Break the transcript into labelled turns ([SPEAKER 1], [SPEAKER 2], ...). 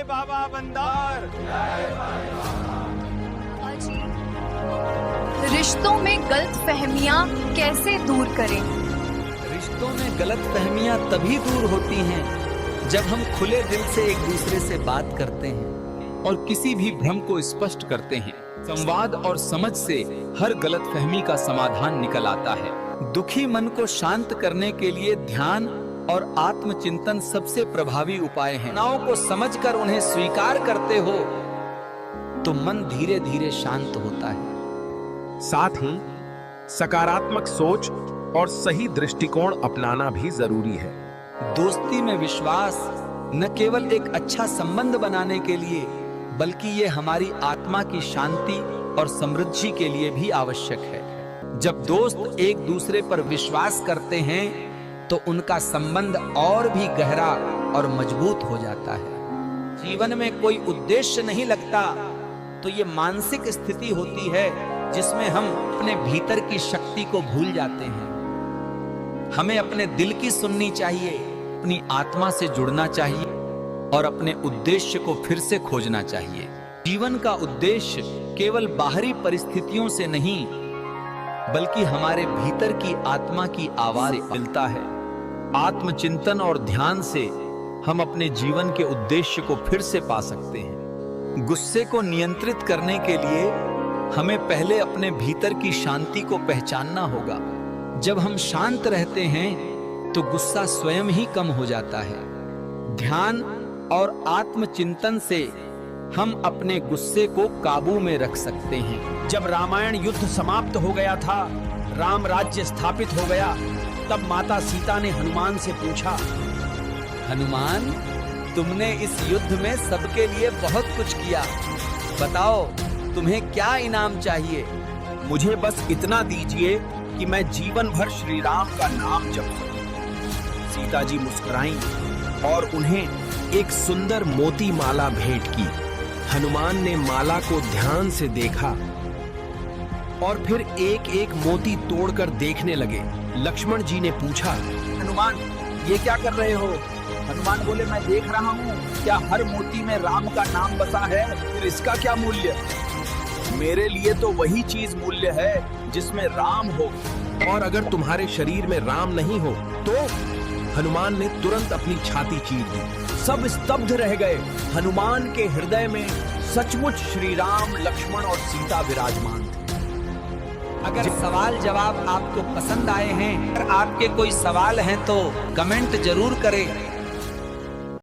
[SPEAKER 1] जय बाबा बंदार।
[SPEAKER 2] रिश्तों में गलतफहमियां कैसे दूर करें?
[SPEAKER 3] रिश्तों में गलतफहमियां तभी दूर होती हैं जब हम खुले दिल से एक दूसरे से बात करते हैं और किसी भी भ्रम को स्पष्ट करते हैं। संवाद और समझ से हर गलतफहमी का समाधान निकल आता है। दुखी मन को शांत करने के लिए ध्यान और आत्मचिंतन सबसे प्रभावी उपाय हैं। भावनाओं को समझकर उन्हें स्वीकार करते हो तो मन धीरे धीरे शांत होता है।
[SPEAKER 4] साथ ही सकारात्मक सोच और सही दृष्टिकोण अपनाना भी जरूरी है।
[SPEAKER 3] दोस्ती में विश्वास न केवल एक अच्छा संबंध बनाने के लिए बल्कि ये हमारी आत्मा की शांति और समृद्धि के लिए भी आवश्यक है। जब दोस्त एक दूसरे पर विश्वास करते हैं तो उनका संबंध और भी गहरा और मजबूत हो जाता है। जीवन में कोई उद्देश्य नहीं लगता तो ये मानसिक स्थिति होती है जिसमें हम अपने भीतर की शक्ति को भूल जाते हैं। हमें अपने दिल की सुननी चाहिए, अपनी आत्मा से जुड़ना चाहिए और अपने उद्देश्य को फिर से खोजना चाहिए। जीवन का उद्देश्य केवल बाहरी परिस्थितियों से नहीं बल्कि हमारे भीतर की आत्मा की आवाज मिलता है। आत्मचिंतन और ध्यान से हम अपने जीवन के उद्देश्य को फिर से पा सकते हैं। गुस्से को नियंत्रित करने के लिए हमें पहले अपने भीतर की शांति को पहचानना होगा। जब हम शांत रहते हैं तो गुस्सा स्वयं ही कम हो जाता है। ध्यान और आत्मचिंतन से हम अपने गुस्से को काबू में रख सकते हैं।
[SPEAKER 1] जब रामायण युद्ध समाप्त हो गया था, राम राज्य स्थापित हो गया, तब माता सीता ने हनुमान से पूछा,
[SPEAKER 3] हनुमान, तुमने इस युद्ध में सबके लिए बहुत कुछ किया, बताओ तुम्हें क्या इनाम चाहिए?
[SPEAKER 1] मुझे बस इतना दीजिए कि मैं जीवन भर श्री राम का नाम जप सकूं। सीता जी मुस्कुराईं और उन्हें एक सुंदर मोती माला भेंट की। हनुमान ने माला को ध्यान से देखा और फिर एक एक मोती तोड़कर देखने लगे। लक्ष्मण जी ने पूछा, हनुमान ये क्या कर रहे हो? हनुमान बोले, मैं देख रहा हूँ क्या हर मोती में राम का नाम बसा है, फिर इसका क्या मूल्य? मेरे लिए तो वही चीज मूल्य है जिसमें राम हो, और अगर तुम्हारे शरीर में राम नहीं हो तो? हनुमान ने तुरंत अपनी छाती चीर दी। सब स्तब्ध रह गए। हनुमान के हृदय में सचमुच श्री राम, लक्ष्मण और सीता विराजमान थे।
[SPEAKER 3] अगर सवाल जवाब आपको पसंद आए हैं, अगर आपके कोई सवाल हैं तो कमेंट जरूर करें।